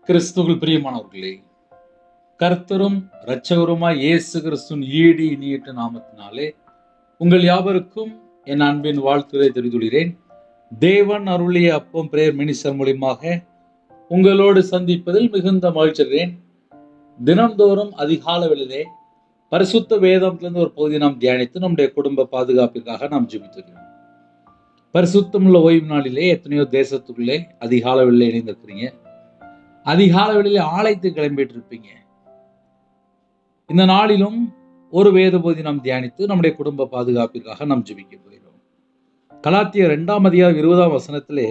கிறிஸ்துவில் பிரியமானவர்களே, கர்த்தரும் இரட்சகருமாய் இயேசு கிறிஸ்துவின் ஈடு இனியற்ற நாமத்தினாலே உங்கள் யாவருக்கும் என் அன்பின் வாழ்த்துக்களை தெரிவித்துள்ளேன். தேவன் அருளிய அப்பம் பிரேயர் மினிஸ்டர் மூலியமாக உங்களோடு சந்திப்பதில் மிகுந்த மகிழ்ச்சிகிறேன். தினம்தோறும் அதிகால வேளையிலே பரிசுத்த வேதத்திலிருந்து ஒரு பகுதியை நாம் தியானித்து நம்முடைய குடும்ப பாதுகாப்பிற்காக நாம் ஜெபித்துள்ளோம். பரிசுத்தமுள்ள ஓய்வு நாளிலே எத்தனையோ தேசத்துக்குள்ளே அதிகால வேளையிலே இணைந்திருக்கிறீங்க. அதிகால வேளையிலே ஆலயத்துக்கு கிளம்பிட்டு இருப்பீங்க. இந்த நாளிலும் ஒரு வேத பகுதி நாம் தியானித்து நம்முடைய குடும்ப பாதுகாப்பிற்காக நாம் ஜெபிக்க போகிறோம். கலாத்தியர் 2 அதிகாரம் 20 வசனத்திலே,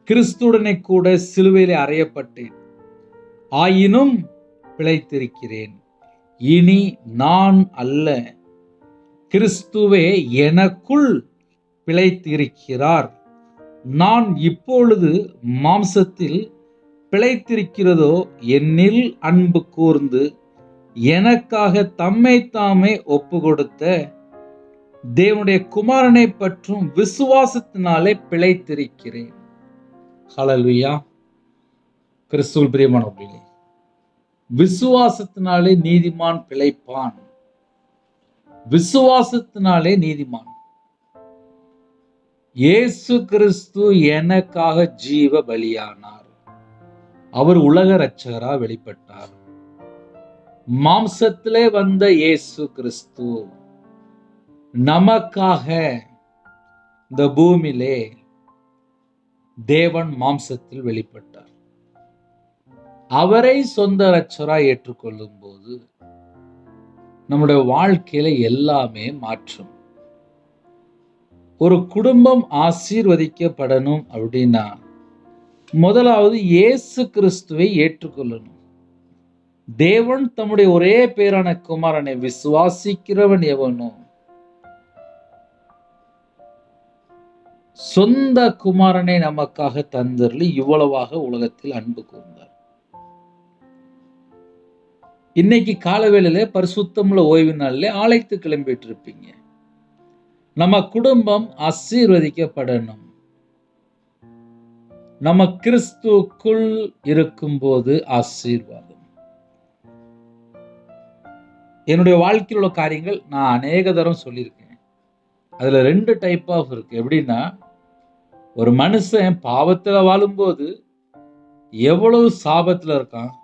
கிறிஸ்துவுடனே கூட சிலுவையிலே அறையப்பட்டேன், ஆயினும் பிழைத்திருக்கிறேன். இனி நான் அல்ல, கிறிஸ்துவே எனக்குள் பிழைத்திருக்கிறார். நான் இப்பொழுது மாம்சத்தில் பிழைத்திருக்கிறதோ என்னில் அன்பு கூர்ந்து எனக்காக தம்மை தாமே ஒப்பு கொடுத்த தேவனுடைய குமாரனை பற்றும் விசுவாசத்தினாலே பிழைத்திருக்கிறேன். ஹல்லேலூயா. கிறிஸ்துவில் பிரியமானவர்களே, விசுவாசத்தினாலே நீதிமான் பிழைப்பான். விசுவாசத்தினாலே நீதிமான். இயேசு கிறிஸ்து எனக்காக ஜீவ பலியானார். அவர் உலக இரட்சகரா வெளிப்பட்டார். மாம்சத்திலே வந்த இயேசு கிறிஸ்து நமக்காக இந்த பூமியிலே தேவன் மாம்சத்தில் வெளிப்பட்டார். அவரை சொந்த இரட்சகராய் ஏற்றுக்கொள்ளும் போது நம்முடைய வாழ்க்கையில எல்லாமே மாற்றும். ஒரு குடும்பம் ஆசீர்வதிக்கப்படணும் அப்படின்னா முதலாவது இயேசு கிறிஸ்துவை ஏற்றுக்கொள்ளணும். தேவன் தம்முடைய ஒரே பேரான குமாரனை விசுவாசிக்கிறவன் எவனோ சொந்த குமாரனை நமக்காக தந்தருளி இவ்வளவாக உலகத்தில் அன்பு கூர்ந்தார். இன்னைக்கு காலவேளையில பரிசுத்தமுள்ள ஓய்வு நாளிலே ஆலயத்துக்கு கிளம்பிட்டு இருப்பீங்க. நம்ம குடும்பம் ஆசீர்வதிக்கப்படணும். நம்ம கிறிஸ்துக்குள் இருக்கும்போது ஆசீர்வாதம். என்னுடைய வாழ்க்கையில் உள்ள காரியங்கள் நான் அநேக தரம் சொல்லியிருக்கேன். அதுல 2 டைப் ஆஃப் இருக்கு. எப்படின்னா, ஒரு மனுஷன் பாவத்துல வாழும்போது எவ்வளவு சாபத்துல இருக்கான்,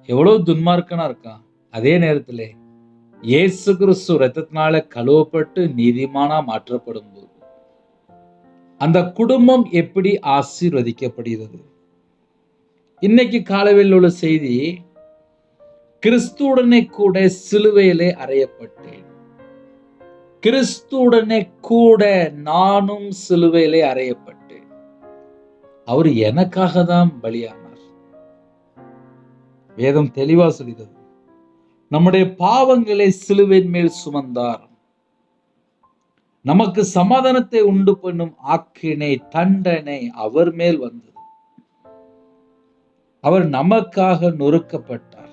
எவ்வளவு துன்மார்க்கனா இருக்கான். அதே நேரத்துல இயேசு கிறிஸ்து இரத்தத்தினால கழுவப்பட்டு நீதிமானா மாற்றப்படும் போது அந்த குடும்பம் எப்படி ஆசீர்வதிக்கப்படுகிறது. இன்னைக்கு காலவில் உள்ள செய்தி, கிறிஸ்துவுடனே கூட சிலுவையிலே அறையப்பட்டேன். கிறிஸ்துவுடனே கூட நானும் சிலுவையிலே அறையப்பட்டேன். அவர் எனக்காக தான் பலியானார். வேதம் தெளிவா சொல்கிறது. நம்முடைய பாவங்களை சிலுவையின் மேல் சுமந்தார். நமக்கு சமாதானத்தை உண்டு பண்ணும் ஆக்கினை தண்டனை அவர் மேல் வந்தது. அவர் நமக்காக நொறுக்கப்பட்டார்,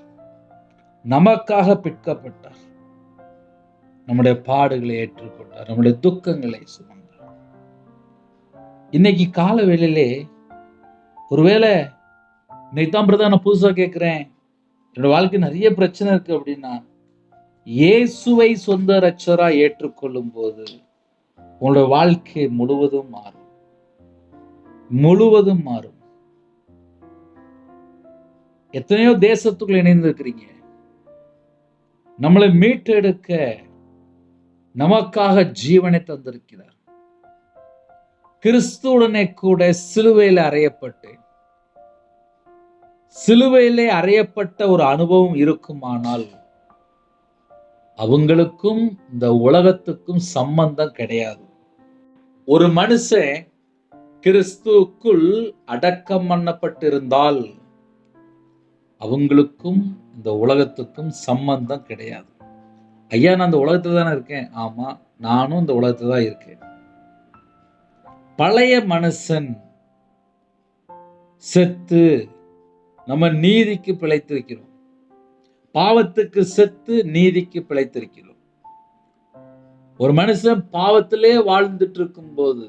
நமக்காக பிற்கப்பட்டார், நம்முடைய பாடுகளை ஏற்றுக்கொண்டார், நம்முடைய துக்கங்களை சுமந்தார். இன்னைக்கு கால வேளையிலே ஒருவேளை இன்னைக்கு தான் பிரதா நான் புதுசா கேட்கிறேன், என்னோட வாழ்க்கை நிறைய பிரச்சனை இருக்கு அப்படின்னா, இயேசுவை சொந்த இரட்சகரா ஏற்றுக்கொள்ளும் போது உங்களோட வாழ்க்கை முழுவதும் மாறும். முழுவதும் மாறும். எத்தனையோ தேசத்துக்குள்ள இணைந்திருக்கிறீங்க. நம்மளை மீட்டெடுக்க நமக்காக ஜீவனை தந்திருக்கிறார். கிறிஸ்துவுடனே கூட சிலுவையில அறையப்பட்டேன். சிலுவையிலே அறையப்பட்ட ஒரு அனுபவம் இருக்குமானால் அவங்களுக்கும் இந்த உலகத்துக்கும் சம்பந்தம் கிடையாது. ஒரு மனுஷன் கிறிஸ்துவுக்குள் அடக்கம் பண்ணப்பட்டிருந்தால் அவங்களுக்கும் இந்த உலகத்துக்கும் சம்பந்தம் கிடையாது. ஐயா, நான் இந்த உலகத்துல தானே இருக்கேன். ஆமா, நானும் இந்த உலகத்துல தான் இருக்கேன். பழைய மனுஷன் செத்து நம்ம நீதிக்கு பிழைத்திருக்கிறோம். பாவத்துக்கு செத்து நீதிக்கு பிழைத்திருக்கிறோம். ஒரு மனுஷன் பாவத்திலே வாழ்ந்துட்டு இருக்கும் போது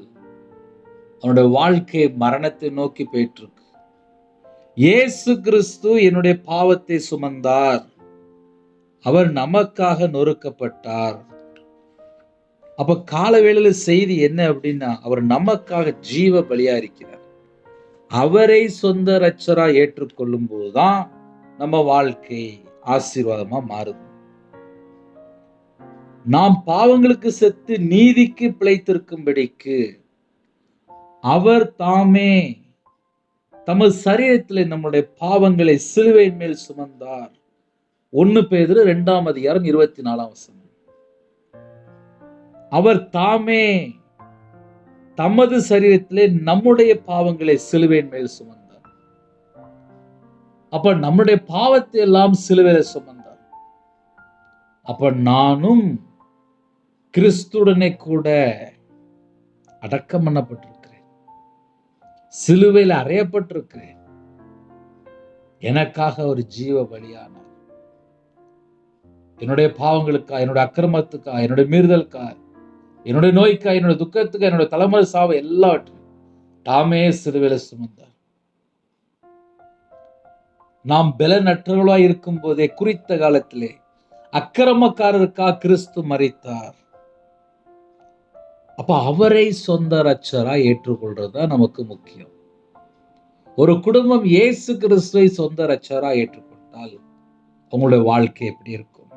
அவனுடைய வாழ்க்கை மரணத்தை நோக்கி போயிட்டு இருக்கு. இயேசு கிறிஸ்து என்னுடைய பாவத்தை சுமந்தார். அவர் நமக்காக நொறுக்கப்பட்டார். அப்ப காலவேளையில செய்தி என்ன அப்படின்னா, அவர் நமக்காக ஜீவ பலியா இருக்கிறார். அவரை சொந்த இரட்சரா ஏற்றுக்கொள்ளும் போதுதான் நம்ம வாழ்க்கை ஆசீர்வாதமா மாறுது. நாம் பாவங்களுக்கு செத்து நீதிக்கு பிழைத்திருக்கும்படிக்கு அவர் தாமே தமது சரீரத்தில் நம்முடைய பாவங்களை சிலுவையின் மேல் சுமந்தார். 1 பேதுரு 2ஆம் அதிகாரம் 24ஆம் வசனம். அவர் தாமே தமது சரீரத்திலே நம்முடைய பாவங்களை சிலுவையின் மேல் சுமந்தார். அப்ப நம்முடைய பாவத்தை எல்லாம் சிலுவையில சுமந்தார். அப்ப நானும் கிறிஸ்துடனே கூட அடக்கம் பண்ணப்பட்டிருக்கிறேன். சிலுவையில் அறையப்பட்டிருக்கிறேன். எனக்காக ஒரு ஜீவ பலியானார். என்னுடைய பாவங்களுக்கா, என்னுடைய அக்கிரமத்துக்கா, என்னுடைய மீறுதலுக்கா, என்னுடைய நோய்க்கா, என்னுடைய துக்கத்துக்கா, என்னுடைய தலைமுறை சாவு எல்லாவற்றையும் தாமே சிலுவையில சுமந்தார். நாம் பலனற்றவர்களாய் இருக்கும் போதே குறித்த காலத்திலே அக்கிரமக்காரருக்கா கிறிஸ்து மரித்தார். அப்ப அவரை சொந்த இரட்சரா ஏற்றுக்கொள்றதுதான் நமக்கு முக்கியம். ஒரு குடும்பம் இயேசு கிறிஸ்துவை சொந்த இரட்சரா ஏற்றுக்கொண்டால் உங்களுடைய வாழ்க்கை எப்படி இருக்கும்?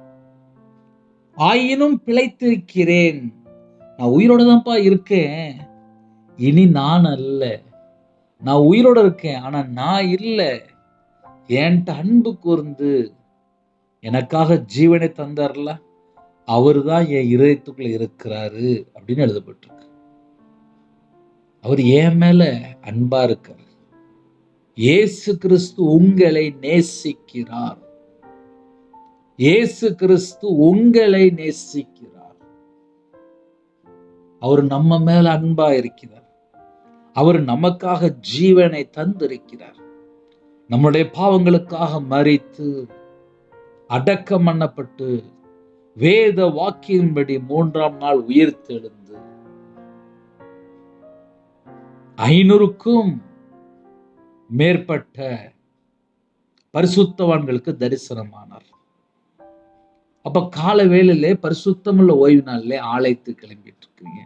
ஆயினும் பிழைத்திருக்கிறேன், நான் உயிரோட தான்ப்பா இருக்கேன், இனி நான் அல்ல, நான் உயிரோட இருக்கேன், ஆனா நான் இல்ல, என்கிட்ட அன்பு கூர்ந்து எனக்காக ஜீவனை தந்தார்ல, அவருதான் என் இதயத்துக்குள்ள இருக்கிறாரு அப்படின்னு எழுதப்பட்டிருக்கு. அவர் என் மேல அன்பா இருக்கார். இயேசு கிறிஸ்து உங்களை நேசிக்கிறார். இயேசு கிறிஸ்து உங்களை நேசிக்கிறார். அவர் நம்ம மேல அன்பா இருக்கிறார். அவர் நமக்காக ஜீவனை தந்திருக்கிறார். நம்முடைய பாவங்களுக்காக மரித்து அடக்கம் பண்ணப்பட்டு வேத வாக்கியின்படி 3ஆம் நாள் உயிர்த்தெழுந்து 500க்கும் மேற்பட்ட பரிசுத்தவான்களுக்கு தரிசனமானார். அப்ப கால வேளையிலே பரிசுத்தமுள்ள ஓய்வு நாளிலே ஆலயத்து கிளம்பிட்டு இருக்கீங்க.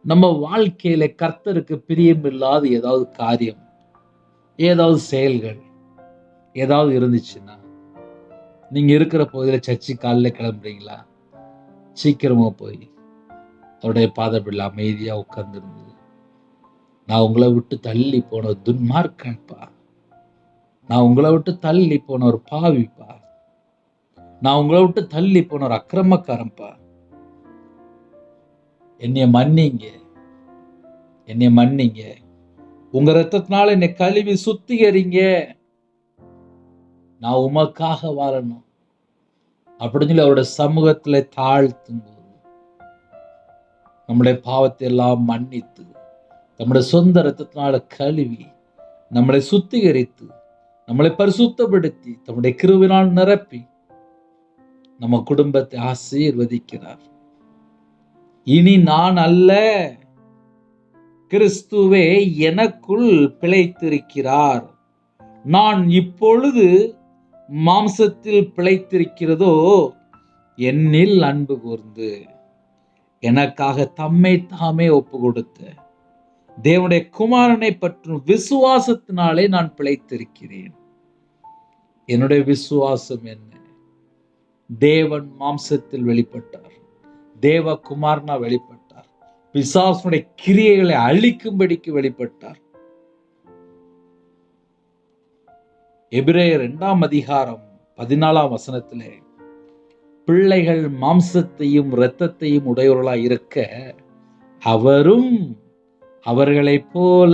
நம்ம வாழ்க்கையில கர்த்தருக்கு பிரியமில்லாத ஏதாவது காரியம், ஏதாவது செயல்கள் ஏதாவது இருந்துச்சுன்னா, நீங்க இருக்கிற பகுதியில சர்ச்சு காலையில கிளம்புறீங்களா? சீக்கிரமா போய் அவருடைய பாதப்படியில் அமைதியா உட்கார்ந்துருந்து, நான் உங்களை விட்டு தள்ளி போன ஒரு துன்மார்க்கன்பா, நான் உங்களை விட்டு தள்ளி போன ஒரு பாவிப்பா, நான் உங்களை விட்டு தள்ளி போன ஒரு அக்கிரமக்காரன்பா, என்னைய மன்னிங்க, என்னைய மன்னிங்க, உங்க ரத்தத்தினால என்னை கழுவி சுத்திகரிங்க, நான் உமக்காக வாழணும் அப்படின்னு சொல்லி அவருடைய சமூகத்துல தாழ்த்தும் போது நம்முடைய பாவத்தை எல்லாம் மன்னித்து நம்முடைய சொந்த ரத்தத்தினால கழுவி நம்மளை சுத்திகரித்து நம்மளை பரிசுத்தப்படுத்தி தம்முடைய கிருபையினால் நிரப்பி நம்ம குடும்பத்தை ஆசீர்வதிக்கிறார். இனி நான் அல்ல, கிறிஸ்துவே எனக்குள் பிழைத்திருக்கிறார். நான் இப்பொழுது மாம்சத்தில் பிழைத்திருக்கிறதோ என்னில் அன்பு கூர்ந்து எனக்காக தம்மை தாமே ஒப்பு கொடுத்த தேவனுடைய குமாரனை பற்றும் விசுவாசத்தினாலே நான் பிழைத்திருக்கிறேன். என்னுடைய விசுவாசம் என்ன? தேவன் மாம்சத்தில் வெளிப்பட்டார், தேவ குமாரனா வெளிப்பட்டார், பிசாசுடைய கிரியைகளை அழிக்கும்படிக்கு வெளிப்பட்டார். எபிரேயர் 2ஆம் அதிகாரம் 14ஆம் வசனத்திலே பிள்ளைகள் மாம்சத்தையும் இரத்தத்தையும் உடையவர்களாய் இருக்க அவரும் அவர்களைப் போல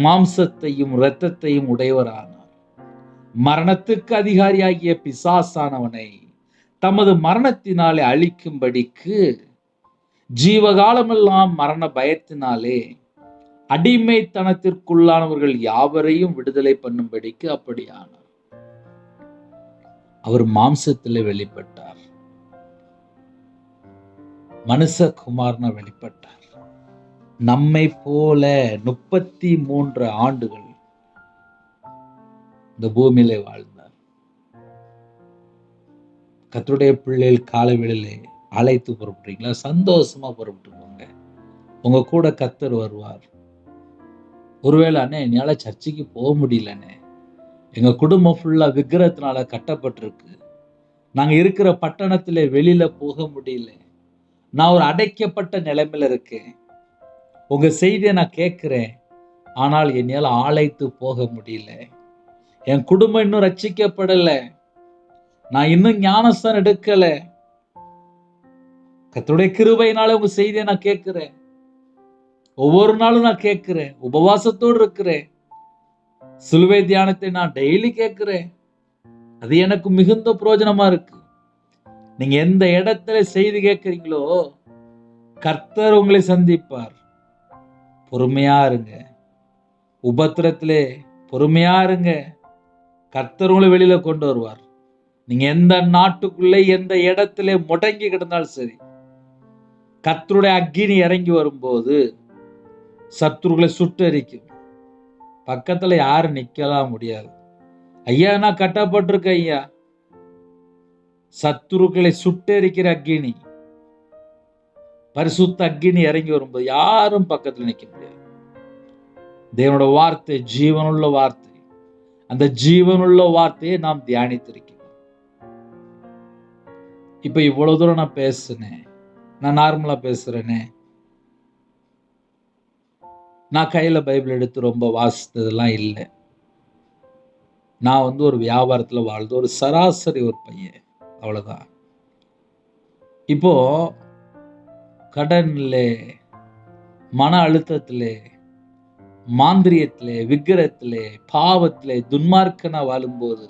மாம்சத்தையும் இரத்தத்தையும் உடையவரானார். மரணத்துக்கு அதிகாரியாகிய பிசாசானவனை தமது மரணத்தினாலே அழிக்கும்படிக்கு ஜீவகாலமெல்லாம் மரண பயத்தினாலே அடிமைத்தனத்திற்குள்ளானவர்கள் யாவரையும் விடுதலை பண்ணும்படிக்கு அப்படியானார். அவர் மாம்சத்திலே வெளிப்பட்டார், மனுஷகுமாரனா வெளிப்பட்டார். நம்மை போல 33 ஆண்டுகள் இந்த பூமியிலே வாழ்ந்தார். கர்த்தருடைய பிள்ளைகள் காலை வேளையிலே அழைத்து புறப்படுறீங்களா? சந்தோஷமா புறப்பட்டு போங்க. உங்க கூட கர்த்தர் வருவார். ஒருவேளை அண்ணே என்னால சர்ச்சுக்கு போக முடியலண்ணே, எங்க குடும்பம் ஃபுல்லா விக்கிரகத்தினால கட்டப்பட்டிருக்கு, நாங்க இருக்கிற பட்டணத்திலே வெளியில போக முடியல, நான் ஒரு அடைக்கப்பட்ட நிலைமையில இருக்கேன், உங்க செய்தியை நான் கேட்கிறேன், ஆனால் என்னால அழைத்து போக முடியல, என் குடும்பம் இன்னும் ரட்சிக்கப்படல, நான் இன்னும் ஞானஸ்தானம் எடுக்கல, கர்த்தருடைய கிருபையினால உங்க செய்தியை நான் கேட்கிறேன், ஒவ்வொரு நாளும் நான் கேட்கிறேன், உபவாசத்தோடு இருக்கிறேன், சிலுவை தியானத்தை நான் டெய்லி கேட்கிறேன், அது எனக்கு மிகுந்த பிரயோஜனமா இருக்கு. நீங்க எந்த இடத்துல செய்தி கேட்கிறீங்களோ கர்த்தர் உங்களை சந்திப்பார். பொறுமையா இருங்க. உபத்திரத்திலே பொறுமையா இருங்க. கர்த்தர் உங்களை வெளியில கொண்டு வருவார். நீங்க எந்த நாட்டுக்குள்ளே எந்த இடத்துல முடங்கி கிடந்தாலும் சரி, கர்த்தருடைய அக்கினி இறங்கி வரும்போது சத்துருக்களை சுட்டரிக்கும். பக்கத்துல யாரும் நிக்கலாம் முடியாது. ஐயா நான் கட்டப்பட்டிருக்க ஐயா, சத்துருக்களை சுட்டரிக்கிற அக்கினி, பரிசுத்த அக்கினி இறங்கி வரும்போது யாரும் பக்கத்துல நிக்க முடியாது. தேவனோட வார்த்தை ஜீவனுள்ள வார்த்தை. அந்த ஜீவனுள்ள வார்த்தையை நாம் தியானித்திருக்கிறோம். இப்ப இவ்வளவு தூரம் நான் பேசுனேன், நான் நார்மலா பேசுறேனே, நான் கையில பைபிள் எடுத்து ரொம்ப வாசித்ததெல்லாம் இல்லை. நான் ஒரு வியாபாரத்துல வாழ்ந்த ஒரு சராசரி ஒரு பையன், அவ்வளவுதான். இப்போ கடன்ல, மன அழுத்தத்திலே, மாந்திரியத்திலே, விக்கிரத்திலே, பாவத்திலே, துன்மார்க்கனா வாழும்போது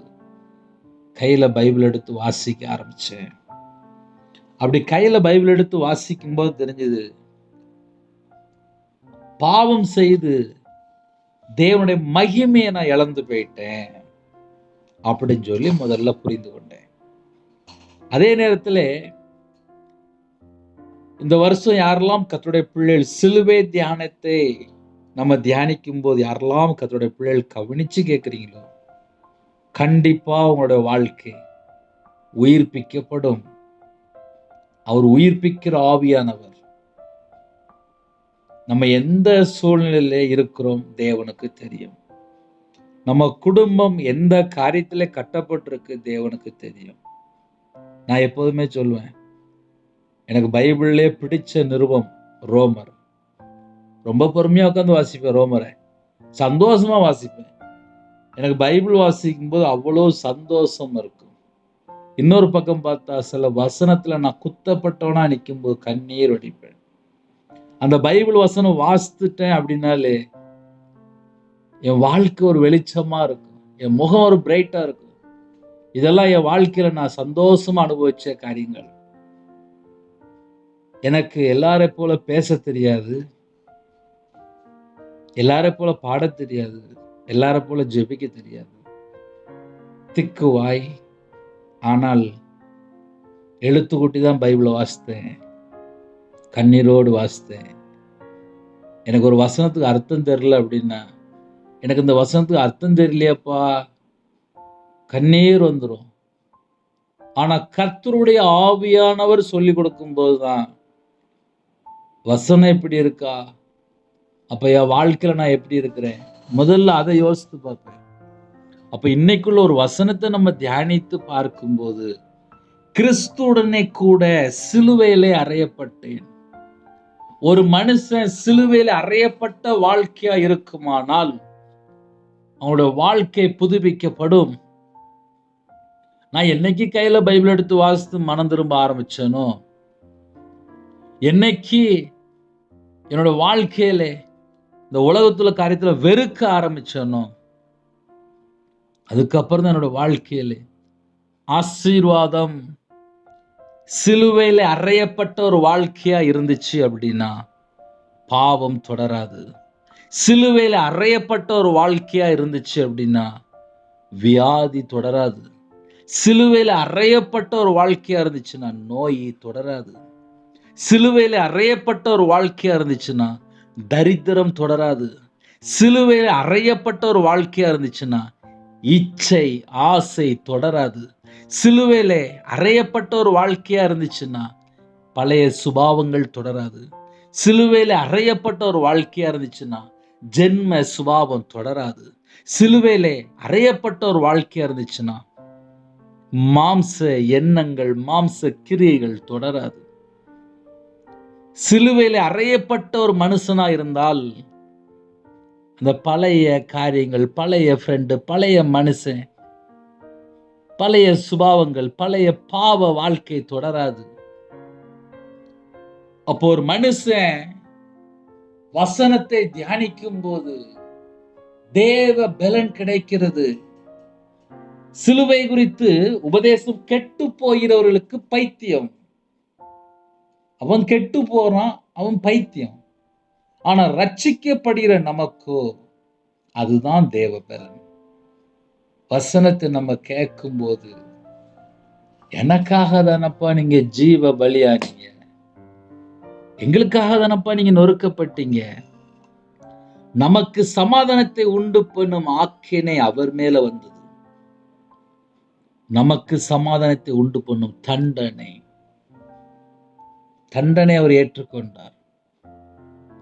கையில பைபிள் எடுத்து வாசிக்க ஆரம்பிச்சேன். அப்படி கையில பைபிள் எடுத்து வாசிக்கும் போது தெரிஞ்சது, பாவம் செய்து தேவனுடைய மகிமையை நான் இழந்து போயிட்டேன் அப்படின்னு சொல்லி முதல்ல புரிந்து கொண்டேன். அதே நேரத்தில் இந்த வருஷம் யாரெல்லாம் கர்த்தருடைய பிள்ளைகள் சிலுவை தியானத்தை நம்ம தியானிக்கும் போது யாரெல்லாம் கர்த்தருடைய பிள்ளைகள் கவனிச்சு கேட்குறீங்களோ, கண்டிப்பா உங்களுடைய வாழ்க்கை உயிர்ப்பிக்கப்படும். அவர் உயிர்ப்பிக்கிற ஆவியானவர். நம்ம எந்த சூழ்நிலையில இருக்கிறோம் தேவனுக்கு தெரியும். நம்ம குடும்பம் எந்த காரியத்துல கட்டப்பட்டிருக்கு தேவனுக்கு தெரியும். நான் எப்போதுமே சொல்லுவேன், எனக்கு பைபிள்லே பிடிச்ச நிருபம் ரோமர். ரொம்ப பொறுமையா உட்காந்து வாசிப்பேன், ரோமரை சந்தோஷமா வாசிப்பேன். எனக்கு பைபிள் வாசிக்கும் போது அவ்வளோ சந்தோஷம் இருக்கும். இன்னொரு பக்கம் பார்த்தா சில வசனத்துல நான் குத்தப்பட்டவனா நிற்கும் போது கண்ணீர் வடிப்பேன். அந்த பைபிள் வசனம் வாசித்துட்டேன் அப்படின்னாலே என் வாழ்க்கை ஒரு வெளிச்சமா இருக்கும், என் முகம் ஒரு பிரைட்டா இருக்கும். இதெல்லாம் என் வாழ்க்கையில நான் சந்தோஷமா அனுபவிச்ச காரியங்கள். எனக்கு எல்லாரை போல பேச தெரியாது, எல்லாரை போல பாட தெரியாது, எல்லாரை போல ஜெபிக்க தெரியாது. திக்குவாய், ஆனால் எழுத்துக்கூட்டி தான் பைபிளை வாசித்தேன், கண்ணீரோடு வாசித்தேன். எனக்கு ஒரு வசனத்துக்கு அர்த்தம் தெரியல அப்படின்னா, எனக்கு இந்த வசனத்துக்கு அர்த்தம் தெரியலையப்பா, கண்ணீர் வந்துடும். ஆனா கர்த்தருடைய ஆவியானவர் சொல்லி கொடுக்கும் போதுதான் வசனம் எப்படி இருக்கா, அப்ப என் வாழ்க்கையில நான் எப்படி இருக்கிறேன், முதல்ல அதை யோசித்து பார்ப்பேன். அப்ப இன்னைக்குள்ள ஒரு வசனத்தை நம்ம தியானித்து பார்க்கும்போது, கிறிஸ்துவுடனே கூட சிலுவையிலே அறையப்பட்டேன். ஒரு மனுஷன் சிலுவையில அறையப்பட்ட வாழ்க்கையா இருக்குமானால் அவனோட வாழ்க்கை புதுப்பிக்கப்படும். நான் என்னைக்கு கையில பைபிள் எடுத்து வாசித்து மனம் திரும்ப ஆரம்பிச்சேனோ, என்னைக்கு என்னோட வாழ்க்கையில இந்த உலகத்துல காரியத்துல வெறுக்க ஆரம்பிச்சேனோ, அதுக்கப்புறம் தான் என்னோட வாழ்க்கையில ஆசீர்வாதம். சிலுவையில அறையப்பட்ட ஒரு வாழ்க்கையா இருந்துச்சு அப்படின்னா பாவம் தொடராது. சிலுவையில அறையப்பட்ட ஒரு வாழ்க்கையா இருந்துச்சு அப்படின்னா வியாதி தொடராது. சிலுவையில அறையப்பட்ட ஒரு வாழ்க்கையா இருந்துச்சுன்னா நோய் தொடராது. சிலுவையில அறையப்பட்ட ஒரு வாழ்க்கையா இருந்துச்சுன்னா தரித்திரம் தொடராது. சிலுவையில அறையப்பட்ட ஒரு வாழ்க்கையா இருந்துச்சுன்னா இச்சை, ஆசை தொடராது. சிலுவையிலே அறையப்பட்ட ஒரு வாழ்க்கையா இருந்துச்சுன்னா பழைய சுபாவங்கள் தொடராது. சிலுவையில அறையப்பட்ட ஒரு வாழ்க்கையா இருந்துச்சுன்னா ஜென்ம சுபாவம் தொடராது. சிலுவையிலே அறையப்பட்ட ஒரு வாழ்க்கையா இருந்துச்சுன்னா மாம்ச எண்ணங்கள், மாம்ச கிரியைகள் தொடராது. சிலுவையில அறையப்பட்ட ஒரு மனுஷனா இருந்தால் அந்த பழைய காரியங்கள், பழைய ஃப்ரெண்டு, பழைய மனுஷன், பழைய சுபாவங்கள், பழைய பாவ வாழ்க்கை தொடராது. அப்போ ஒரு மனுஷன் வசனத்தை தியானிக்கும் போது தேவ பலன் கிடைக்கிறது. சிலுவை குறித்து உபதேசம் கெட்டு போகிறவர்களுக்கு பைத்தியம். அவன் கெட்டு போறான், அவன் பைத்தியம். ஆனா ரட்சிக்கப்படுகிற நமக்கோ அதுதான் தேவ பலன். வசனத்தை நம்ம கேட்கும் போது எனக்காக தானப்பா நீங்க ஜீவ பலியானீங்க, எங்களுக்காக தானப்பா நீங்க நொறுக்கப்பட்டீங்க, நமக்கு சமாதானத்தை உண்டு பண்ணும் ஆக்கினை அவர் மேல வந்தது, நமக்கு சமாதானத்தை உண்டு பண்ணும் தண்டனை அவர் ஏற்றுக்கொண்டார்.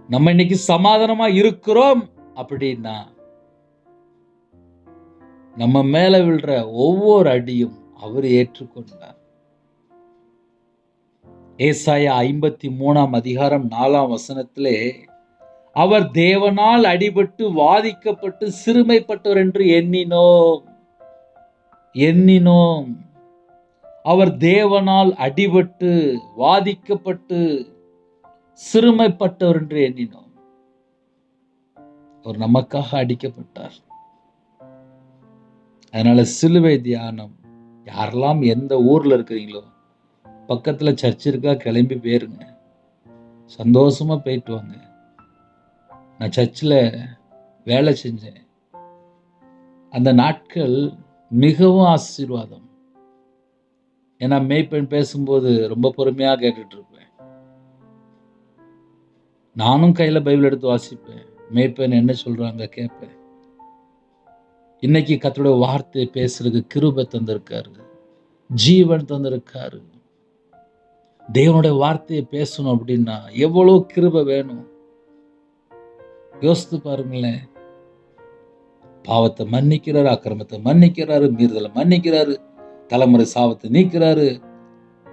நம்ம இன்னைக்கு சமாதானமா இருக்கிறோம் அப்படின்னா நம்ம மேல விழுற ஒவ்வொரு அடியும் அவர் ஏற்றுக்கொண்டார். ஏசாயா 53 அதிகாரம் 4 அவர் தேவனால் அடிபட்டு வாதிக்கப்பட்டு சிறுமைப்பட்டவர் என்று எண்ணினோம். அவர் தேவனால் அடிபட்டு வாதிக்கப்பட்டு சிறுமைப்பட்டவர் என்று எண்ணினோம். அவர் நமக்காக அடிக்கப்பட்டார். அதனால சிலுவை தியானம் யாரெல்லாம் எந்த ஊர்ல இருக்கிறீங்களோ பக்கத்துல சர்ச் இருக்கா, கிளம்பி போயிருங்க, சந்தோஷமா போயிட்டு வாங்க. நான் சர்ச்சில் வேலை செஞ்சேன். அந்த நாட்கள் மிகவும் ஆசீர்வாதம். ஏன்னா மேய்ப்பன் பேசும்போது ரொம்ப பொறுமையா கேட்டுட்டு இருப்பேன். நானும் கையில பைபிள் எடுத்து வாசிப்பேன். மேய்ப்பன் என்ன சொல்றாங்க கேட்பேன். இன்னைக்கு கர்த்தருடைய வார்த்தை பேசுறதுக்கு கிருபை தந்திருக்காரு, ஜீவன் தந்திருக்காரு. தேவனுடைய வார்த்தையை பேசணும் அப்படின்னா எவ்வளவு கிருபை வேணும் யோசித்து பாருங்களேன். பாவத்தை மன்னிக்கிறாரு, அக்கிரமத்தை மன்னிக்கிறாரு, மீறுதலை மன்னிக்கிறாரு, தலைமுறை சாபத்தை நீக்கிறாரு,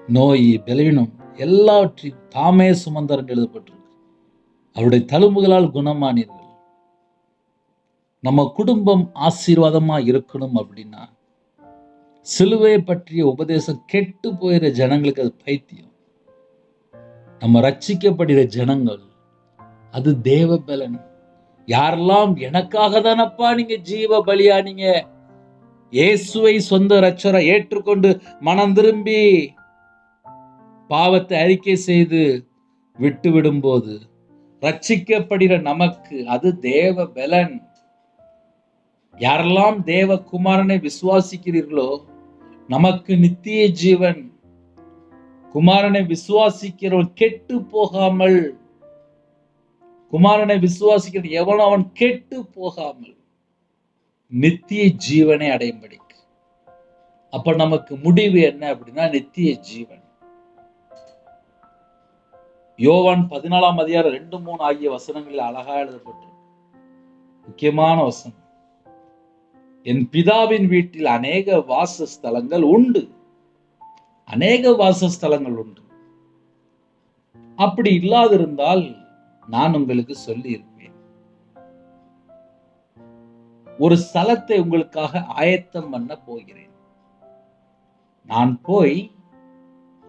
நோய் பலவீனம் எல்லாவற்றையும் தாமே சுமந்தார் என்று எழுதப்பட்டிருக்கு. அவருடைய தழும்புகளால் குணமானீர்கள். நம்ம குடும்பம் ஆசீர்வாதமா இருக்கணும் அப்படின்னா சிலுவையை பற்றிய உபதேசம் கெட்டு போயிற ஜனங்களுக்கு அது பைத்தியம். நம்ம ரட்சிக்கப்படுகிற ஜனங்கள் அது தேவ பலன். யாரெல்லாம் எனக்காக தானப்பா நீங்க ஜீவ பலியானீங்க, இயேசுவை சொந்த இரட்சகரை ஏற்றுக்கொண்டு மனம் திரும்பி பாவத்தை அறிக்கை செய்து விட்டு விடும்போது ரட்சிக்கப்படுகிற நமக்கு அது தேவ பலன். யாரெல்லாம் தேவ குமாரனை விசுவாசிக்கிறீர்களோ நமக்கு நித்திய ஜீவன். குமாரனை விசுவாசிக்கிறவன் கெட்டு போகாமல், குமாரனை விசுவாசிக்கிற எவனோ அவன் கெட்டு போகாமல் நித்திய ஜீவனை அடையும்படிக்கு. அப்ப நமக்கு முடிவு என்ன அப்படின்னா நித்திய ஜீவன். யோவான் 14 அதிகாரம் 2-3 ஆகிய வசனங்களில் அழகா எழுதப்பட்டு முக்கியமான வசனம். என் பிதாவின் வீட்டில் அநேக வாசஸ்தலங்கள் உண்டு, அநேக வாசஸ்தலங்கள் உண்டு. அப்படி இல்லாதிருந்தால் நான் உங்களுக்கு சொல்லி இருப்பேன். ஒரு ஸ்தலத்தை உங்களுக்காக ஆயத்தம் பண்ண போகிறேன். நான் போய்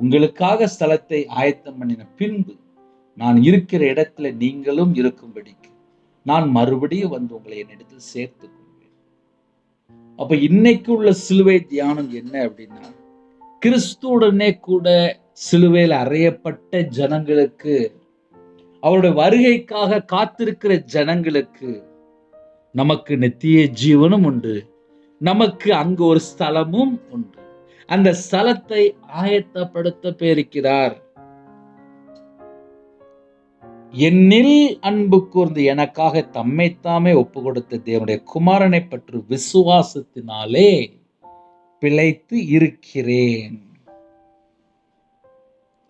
உங்களுக்காக ஸ்தலத்தை ஆயத்தம் பண்ணின பின்பு நான் இருக்கிற இடத்துல நீங்களும் இருக்கும்படிக்கு நான் மறுபடியும் வந்து உங்களை என்னிடத்தில் சேர்த்துக் கொள்வேன். அப்ப இன்னைக்கு உள்ள சிலுவை தியானம் என்ன அப்படின்னா, கிறிஸ்துவுடனே கூட சிலுவையில் அறையப்பட்ட ஜனங்களுக்கு, அவருடைய வருகைக்காக காத்திருக்கிற ஜனங்களுக்கு நமக்கு நித்திய ஜீவனும் உண்டு, நமக்கு அங்கு ஒரு ஸ்தலமும் உண்டு. அந்த ஸ்தலத்தை ஆயத்தப்படுத்த போயிருக்கிறார். என்னில் அன்பு கூர்ந்து எனக்காக தம்மைத்தாமே ஒப்பு கொடுத்த தேவனுடைய குமாரனை பற்றி விசுவாசத்தினாலே பிழைத்து இருக்கிறேன்.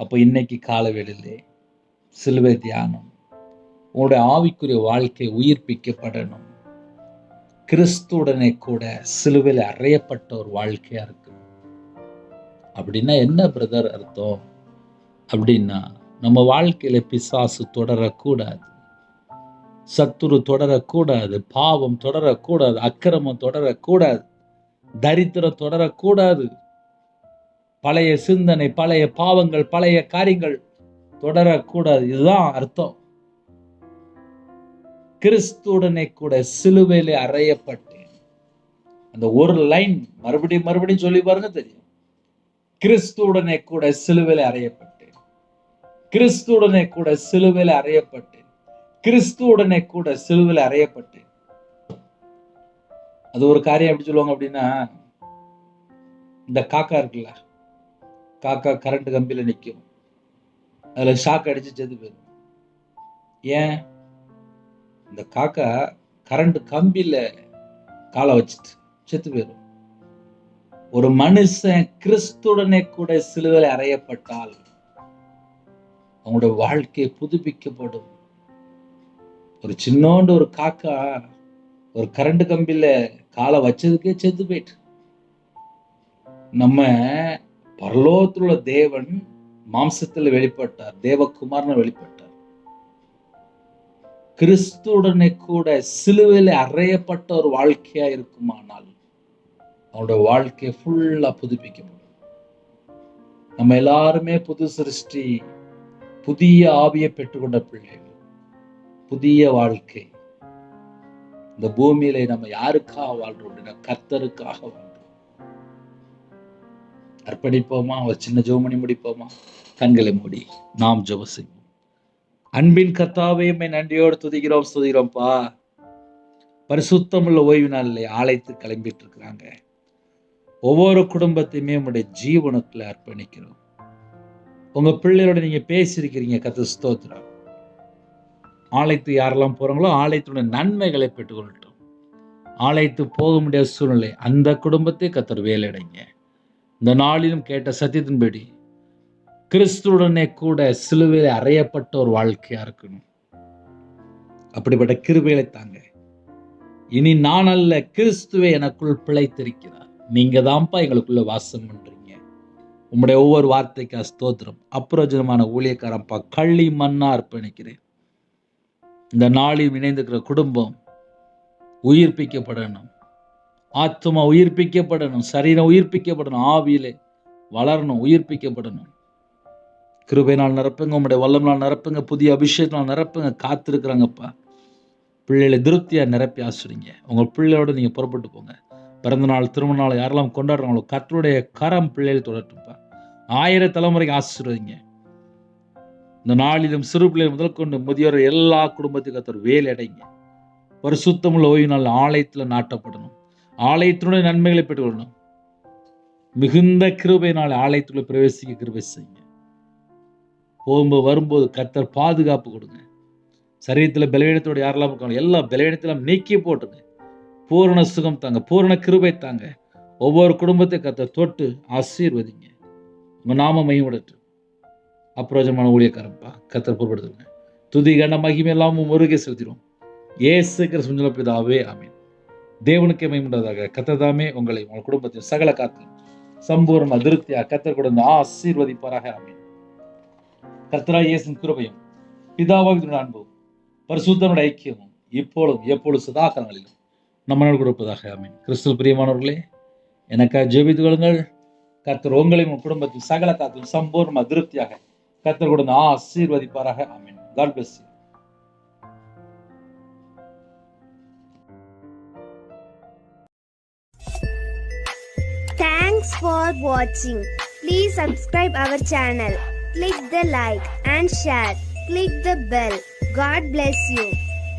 அப்போ இன்னைக்கு காலவேளையிலே சிலுவை தியானம், உங்களுடைய ஆவிக்குரிய வாழ்க்கை உயிர்ப்பிக்கப்படணும். கிறிஸ்துவுடனே கூட சிலுவையில் அறையப்பட்ட ஒரு வாழ்க்கையா இருக்கு. அப்படின்னா என்ன பிரதர் அர்த்தம்? அப்படின்னா நம்ம வாழ்க்கையில பிசாசு தொடரக்கூடாது, சத்துரு தொடரக்கூடாது, பாவம் தொடரக்கூடாது, அக்கிரமம் தொடரக்கூடாது, தரித்திரம் தொடரக்கூடாது, பழைய சிந்தனை, பழைய பாவங்கள், பழைய காரியங்கள் தொடரக்கூடாது. இதுதான் அர்த்தம். கிறிஸ்துவுடனே கூட சிலுவையிலே அறையப்பட்டேன். அந்த ஒரு லைன் மறுபடியும் மறுபடியும் சொல்லி பாருங்க, தெரியும். கிறிஸ்துவுடனே கூட சிலுவையிலே அறையப்பட்டேன், கிறிஸ்துவுடனே கூட சிலுவையிலே அறையப்பட்டேன், கிறிஸ்துவுடனே கூட சிலுவையிலே அறையப்பட்டேன். அது ஒரு காரியம் எப்படி சொல்லுவாங்க அப்படின்னா, இந்த காக்கா இருக்குல்ல, காக்கா கரண்ட் கம்பியில நிற்கும், அதுல ஷாக் அடிச்சு செத்து போயிடும். ஏன்? இந்த காக்கா கரண்ட் கம்பியில காலை வச்சுட்டு செத்து போயிடும். ஒரு மனுஷன் கிறிஸ்துடனே கூட சிலுவையில் அறையப்பட்டால் அவங்களுடைய வாழ்க்கை புதுப்பிக்கப்படும். ஒரு சின்னோண்டு ஒரு காக்கா ஒரு கரண்ட் கம்பியில காலை வச்சதுக்கே செத்து போயிட்டு, நம்ம பரலோகத்தில் உள்ள தேவன் மாம்சத்தில் வெளிப்பட்டார், தேவகுமாரன் வெளிப்பட்டார். கிறிஸ்துவுடனே கூட சிலுவையில் அறையப்பட்ட ஒரு வாழ்க்கையா இருக்குமானால் அவனோட வாழ்க்கை ஃபுல்லா புதுப்பிக்கப்படும். நம்ம எல்லாருமே புது சிருஷ்டி, புதிய ஆவியை பெற்றுக்கொண்ட பிள்ளைகள், புதிய வாழ்க்கை. இந்த பூமியில நம்ம யாருக்காக வாழ்றோம் அப்படின்னா கர்த்தருக்காக வாழ்றோம். அர்ப்பணிப்போமா? ஒரு சின்ன ஜெபம் பண்ணி முடிப்போமா? கண்களை மூடி நாம் ஜெபம் செய்வோம். அன்பின் கர்த்தாவே, நன்றியோடு துதிக்கிறோம்ப்பா. பரிசுத்தமுள்ள ஓய்வு நாளிலே ஆலயத்து கிளம்பிட்டு இருக்கிறாங்க ஒவ்வொரு குடும்பத்தையுமே உங்களுடைய ஜீவனத்துல அர்ப்பணிக்கிறோம். உங்க பிள்ளையோட நீங்க பேசியிருக்கிறீங்க, கர்த்தர் ஸ்தோத்திரம். ஆலயத்து யாரெல்லாம் போறாங்களோ ஆலயத்துடைய நன்மைகளை பெற்றுக்கொள்ளட்டும். ஆலயத்து போக முடியாத சூழ்நிலை அந்த குடும்பத்தை கர்த்தர் வேலையடைங்க. இந்த நாளிலும் கேட்ட சத்தியத்தின்படி கிறிஸ்துவுடனே கூட சிலுவையில் அறையப்பட்ட ஒரு வாழ்க்கையா இருக்கணும். அப்படிப்பட்ட கிருபைகளை தாங்க. இனி நான் அல்ல, கிறிஸ்துவே எனக்குள் பிழைத்திருக்கிறார். நீங்க தான்ப்பா எங்களுக்குள்ள வாசம் பண்றீங்க. உங்களுடைய ஒவ்வொரு வார்த்தைக்கா ஸ்தோத்திரம். அப்பிரயோஜனமான ஊழியக்காரப்பா கள்ளி மண்ணா அர்ப்பணிக்கிறேன். இந்த நாளில் இணைந்திருக்கிற குடும்பம் உயிர்ப்பிக்கப்படணும், ஆத்மா உயிர்ப்பிக்கப்படணும், சரீரம் உயிர்ப்பிக்கப்படணும், ஆவியிலே வளரணும், உயிர்ப்பிக்கப்படணும். கிருபையினால் நிரப்புங்க, உங்களுடைய வல்லமையினால் நிரப்புங்க, புதிய அபிஷேகத்தினால் நிரப்புங்க. காத்திருக்கிறாங்கப்பா பிள்ளைகளை திருப்தியா நிரப்பி ஆசிரிங்க. உங்க பிள்ளையோட நீங்க புறப்பட்டு போங்க. பிறந்த நாள், திருமண நாள் யாரெல்லாம் கொண்டாடுறாங்களோ கர்த்தருடைய கரம் பிள்ளைகளை தொடரட்டும்ப்பா. 1000 தலைமுறைக்கு ஆசீர்வதிங்க. இந்த நாளிலும் சிறு பிள்ளைகள் முதல் கொண்டு முதியோர் எல்லா குடும்பத்துக்கு கர்த்தர் வேலை அடைங்க. பரிசுத்தமுள்ள ஓய்வு நாள் ஆலயத்துல நாட்டப்படணும். ஆலயத்தினுடைய நன்மைகளை பெற்றுக்கொள்ளணும். மிகுந்த கிருபையினால் ஆலயத்துக்குள்ள பிரவேசிக்க கிருபை செய்யுங்க. போகும்போது வரும்போது கர்த்தர் பாதுகாப்பு கொடுங்க. சரீரத்தில் பலவீனத்தோடு யாரெல்லாம் இருக்காங்க எல்லா பலவீனத்திலும் நீக்கி போட்டுங்க. பூரண சுகம் தாங்க, பூரண கிருபை தாங்க. ஒவ்வொரு குடும்பத்தை கர்த்தர் தொட்டு ஆசீர்வதிங்க. உங்க நாம மையப்படட்டும். அப்பிரயோஜனமான ஊழியக்காரப்பா கர்த்தர் பொறுப்படுத்துங்க. துதி கன மகிமை எல்லாம் முருகே செலுத்திடும். இயேசு கிறிஸ்து பிதாவே ஆமென். தேவனுக்கே மகிமையுண்டாதாக. கர்த்தர் தாமே உங்களை உங்கள் குடும்பத்தின் சகல காத்திலும் சம்பூர்ண திருப்தியாக கர்த்தர் கொடுத்து ஆசீர்வதிப்பாராக. ஆமென். கர்த்தராகிய இயேசுவின் கிருபையும் பிதாவாகிய அன்பும் பரிசுத்தனுடைய ஐக்கியமும் இப்பொழுதும் எப்பொழுது சதா காலங்களிலும் நம்மளோடு கொடுப்பதாக. ஆமென். கிறிஸ்துவில் பிரியமானவர்களே, எனக்காக ஜெபித்துக் கொள்ளுங்கள். கர்த்தர் உங்களையும் உங்கள் குடும்பத்தின் சகல காத்திலும் சம்பூர்ண திருப்தியாக கர்த்தர் கொடுத்து ஆசீர்வதிப்பாராக. ஆமென். God bless you. Thanks for watching. Please subscribe our channel. Click the like and share. Click the bell. God bless you.